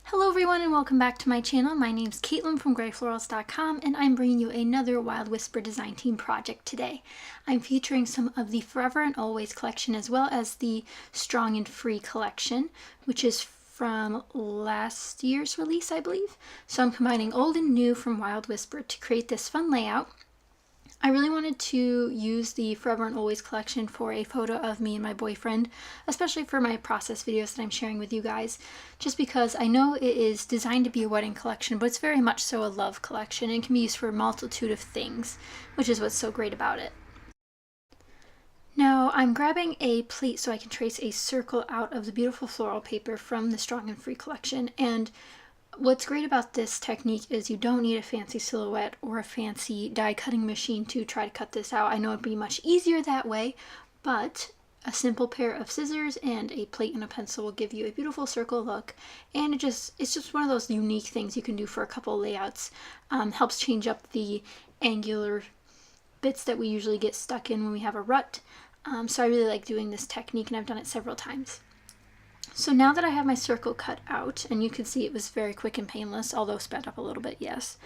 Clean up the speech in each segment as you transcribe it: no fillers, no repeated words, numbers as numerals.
Hello everyone and welcome back to my channel. My name's Caitlin from Florals.com and I'm bringing you another Wild Whisper design team project today. I'm featuring some of the Forever and Always collection as well as the Strong and Free collection, which is from last year's release, I believe. So I'm combining old and new from Wild Whisper to create this fun layout. I really wanted to use the Forever and Always collection for a photo of me and my boyfriend, especially for my process videos that I'm sharing with you guys, just because I know it is designed to be a wedding collection, but it's very much so a love collection and can be used for a multitude of things, which is what's so great about it. Now I'm grabbing a plate so I can trace a circle out of the beautiful floral paper from the Strong and Free collection, and what's great about this technique is you don't need a fancy silhouette or a fancy die cutting machine to try to cut this out. I know it'd be much easier that way, but a simple pair of scissors and a plate and a pencil will give you a beautiful circle look, and it's just one of those unique things you can do for a couple layouts. Helps change up the angular bits that we usually get stuck in when we have a rut. So I really like doing this technique and I've done it several times. So now that I have my circle cut out, and you can see it was very quick and painless, although sped up a little bit, yes,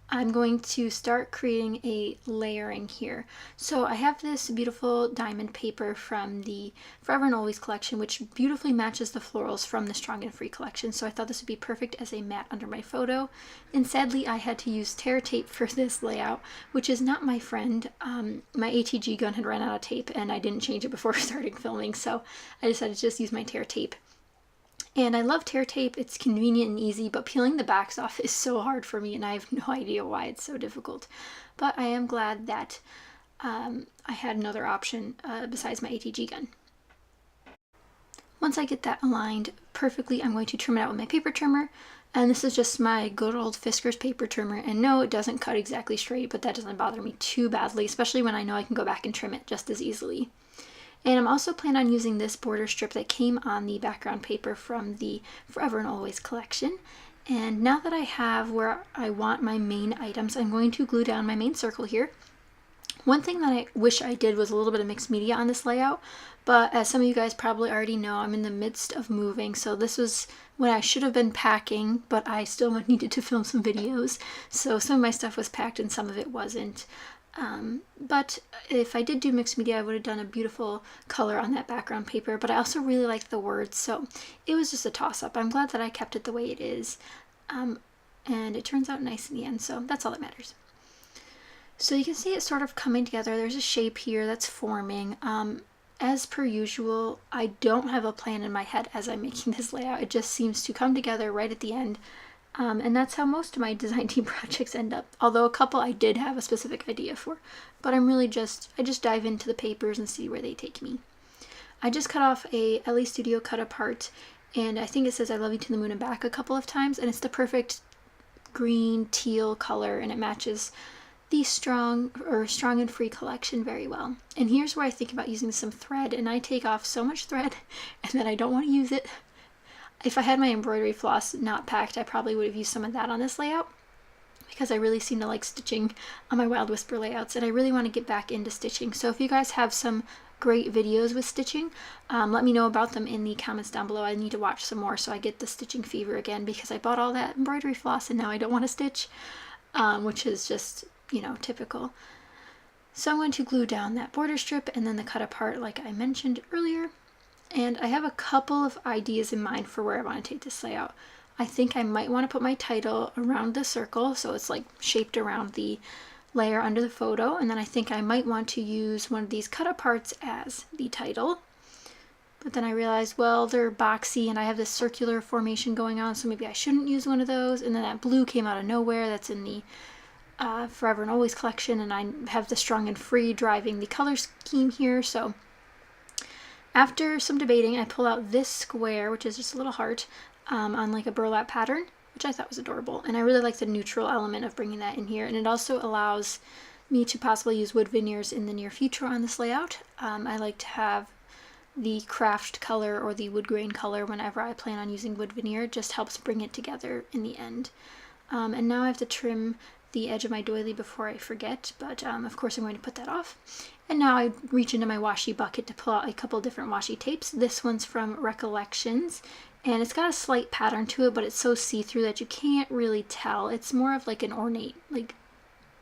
I'm going to start creating a layering here. So I have this beautiful diamond paper from the Forever and Always collection, which beautifully matches the florals from the Strong and Free collection. So I thought this would be perfect as a mat under my photo. And sadly, I had to use tear tape for this layout, which is not my friend. My ATG gun had run out of tape and I didn't change it before starting filming. So I decided to just use my tear tape. And I love tear tape, it's convenient and easy, but peeling the backs off is so hard for me and I have no idea why it's so difficult. But I am glad that I had another option besides my ATG gun. Once I get that aligned perfectly, I'm going to trim it out with my paper trimmer. And this is just my good old Fiskars paper trimmer. And no, it doesn't cut exactly straight, but that doesn't bother me too badly, especially when I know I can go back and trim it just as easily. And I'm also planning on using this border strip that came on the background paper from the Forever and Always collection. And now that I have where I want my main items, I'm going to glue down my main circle here. One thing that I wish I did was a little bit of mixed media on this layout, but as some of you guys probably already know, I'm in the midst of moving, so this was when I should have been packing, but I still needed to film some videos, so some of my stuff was packed and some of it wasn't. But if I did do mixed media, I would have done a beautiful color on that background paper, but I also really liked the words, so it was just a toss-up. I'm glad that I kept it the way it is, and it turns out nice in the end, so that's all that matters. So you can see it sort of coming together. There's a shape here that's forming. As per usual, I don't have a plan in my head as I'm making this layout. It just seems to come together right at the end. And that's how most of my design team projects end up. Although a couple I did have a specific idea for. But I just dive into the papers and see where they take me. I just cut off a LA Studio cut apart, and I think it says I love you to the moon and back a couple of times, and it's the perfect green teal color, and it matches the Strong and Free collection very well. And here's where I think about using some thread, and I take off so much thread and then I don't want to use it. If I had my embroidery floss not packed, I probably would have used some of that on this layout because I really seem to like stitching on my Wild Whisper layouts, and I really want to get back into stitching. So if you guys have some great videos with stitching, let me know about them in the comments down below. I need to watch some more so I get the stitching fever again because I bought all that embroidery floss and now I don't want to stitch, which is just, you know, typical. So I'm going to glue down that border strip and then the cut apart like I mentioned earlier. And I have a couple of ideas in mind for where I want to take this layout. I think I might want to put my title around the circle, so it's like shaped around the layer under the photo. And then I think I might want to use one of these cut aparts as the title. But then I realized, well, they're boxy and I have this circular formation going on, so maybe I shouldn't use one of those. And then that blue came out of nowhere. That's in the Forever and Always collection, and I have the Strong and Free driving the color scheme here, so after some debating, I pull out this square, which is just a little heart, on like a burlap pattern, which I thought was adorable. And I really like the neutral element of bringing that in here. And it also allows me to possibly use wood veneers in the near future on this layout. I like to have the craft color or the wood grain color whenever I plan on using wood veneer. It just helps bring it together in the end. And now I have to trim the edge of my doily before I forget, but of course I'm going to put that off. And now I reach into my washi bucket to pull out a couple different washi tapes. This one's from Recollections, and it's got a slight pattern to it, but it's so see-through that you can't really tell. It's more of like an ornate, like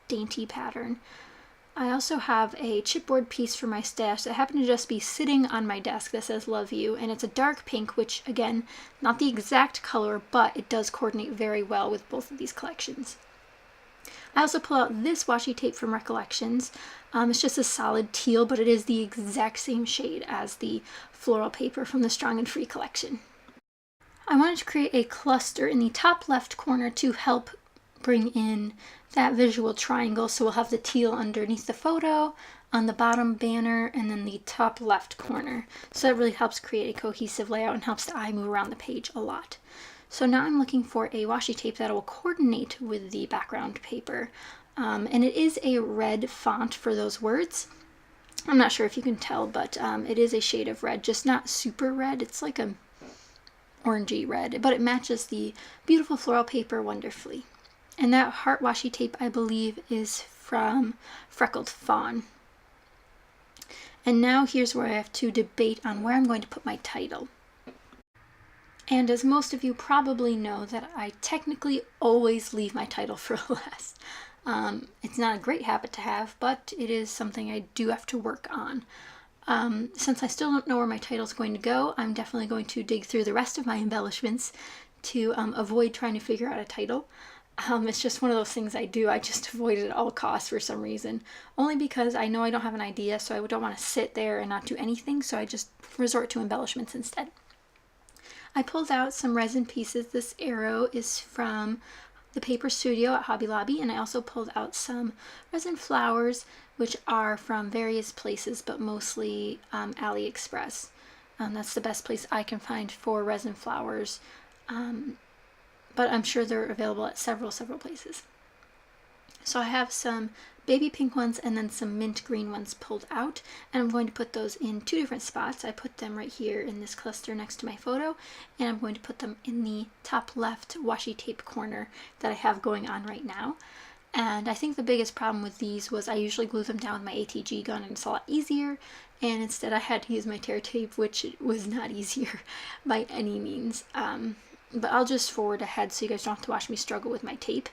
dainty pattern. I also have a chipboard piece for my stash that happened to just be sitting on my desk that says Love You, and it's a dark pink, which again, not the exact color, but it does coordinate very well with both of these collections. I also pull out this washi tape from Recollections. It's just a solid teal, but it is the exact same shade as the floral paper from the Strong and Free collection. I wanted to create a cluster in the top left corner to help bring in that visual triangle. So we'll have the teal underneath the photo, on the bottom banner, and then the top left corner. So that really helps create a cohesive layout and helps the eye move around the page a lot. So now I'm looking for a washi tape that will coordinate with the background paper. And it is a red font for those words. I'm not sure if you can tell, but it is a shade of red, just not super red. It's like a orangey red, but it matches the beautiful floral paper wonderfully. And that heart washi tape, I believe, is from Freckled Fawn. And now here's where I have to debate on where I'm going to put my title. And as most of you probably know, that I technically always leave my title for last. It's not a great habit to have, but it is something I do have to work on. Since I still don't know where my title is going to go, I'm definitely going to dig through the rest of my embellishments to avoid trying to figure out a title. It's just one of those things I do. I just avoid it at all costs for some reason. Only because I know I don't have an idea, so I don't want to sit there and not do anything, so I just resort to embellishments instead. I pulled out some resin pieces. This arrow is from the Paper Studio at Hobby Lobby, and I also pulled out some resin flowers, which are from various places, but mostly AliExpress. That's the best place I can find for resin flowers. But I'm sure they're available at several places. So I have some baby pink ones and then some mint green ones pulled out, and I'm going to put those in two different spots. I put them right here in this cluster next to my photo, and I'm going to put them in the top left washi tape corner that I have going on right now. And I think the biggest problem with these was I usually glue them down with my ATG gun, and it's a lot easier, and instead I had to use my tear tape, which was not easier by any means. But I'll just forward ahead so you guys don't have to watch me struggle with my tape.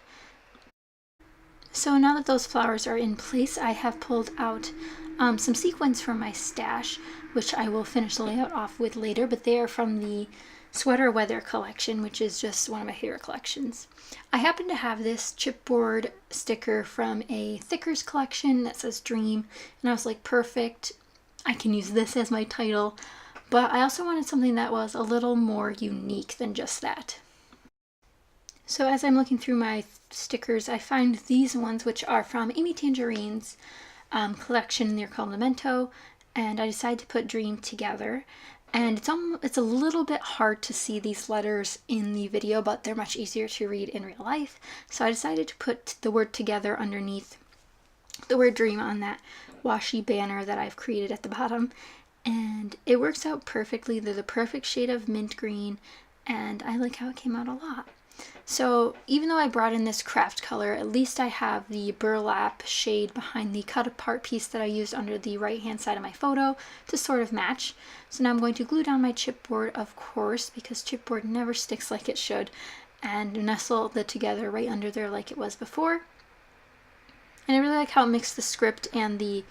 So now that those flowers are in place, I have pulled out some sequins from my stash, which I will finish the layout off with later, but they are from the Sweater Weather collection, which is just one of my favorite collections. I happen to have this chipboard sticker from a Thickers collection that says Dream, and I was like, perfect, I can use this as my title. But I also wanted something that was a little more unique than just that. So as I'm looking through my stickers, I find these ones, which are from Amy Tangerine's collection. They're called Memento, and I decided to put Dream together. And it's a little bit hard to see these letters in the video, but they're much easier to read in real life. So I decided to put the word together underneath the word Dream on that washi banner that I've created at the bottom. And it works out perfectly. They're the perfect shade of mint green, and I like how it came out a lot. So even though I brought in this craft color, at least I have the burlap shade behind the cut apart piece that I used under the right hand side of my photo to sort of match. So now I'm going to glue down my chipboard, of course, because chipboard never sticks like it should, and nestle the together right under there like it was before. And I really like how it mixed the script and the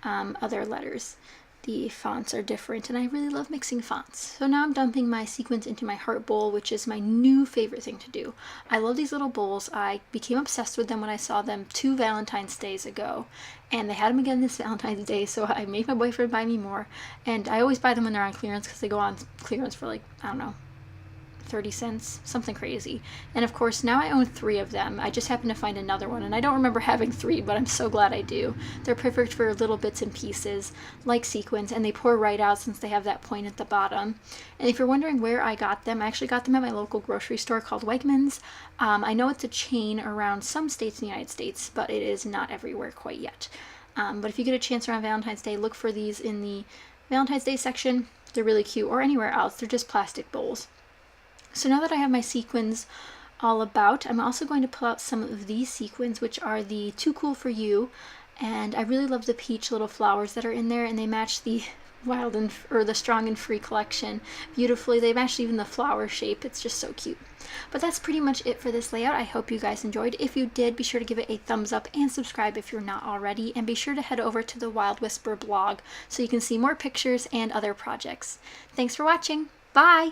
other letters. The fonts are different, and I really love mixing fonts. So now I'm dumping my sequins into my heart bowl, which is my new favorite thing to do. I love these little bowls. I became obsessed with them when I saw them 2 Valentine's Days ago, and they had them again this Valentine's Day, so I made my boyfriend buy me more. And I always buy them when they're on clearance, because they go on clearance for like, I don't know, 30 cents, something crazy. And of course now I own 3 of them. I just happened to find another one, and I don't remember having 3, but I'm so glad I do. They're perfect for little bits and pieces like sequins, and they pour right out since they have that point at the bottom. And if you're wondering where I got them, I actually got them at my local grocery store called Wegmans. I know it's a chain around some states in the United States, but it is not everywhere quite yet. But if you get a chance around Valentine's Day, look for these in the Valentine's Day section. They're really cute, or anywhere else. They're just plastic bowls. So now that I have my sequins all about, I'm also going to pull out some of these sequins, which are the Too Cool For You, And I really love the peach little flowers that are in there, and they match the Wild and or the Strong and Free collection beautifully. They match even the flower shape. It's just so cute. But that's pretty much it for this layout. I hope you guys enjoyed. If you did, be sure to give it a thumbs up and subscribe if you're not already, and be sure to head over to the Wild Whisper blog so you can see more pictures and other projects. Thanks for watching. Bye!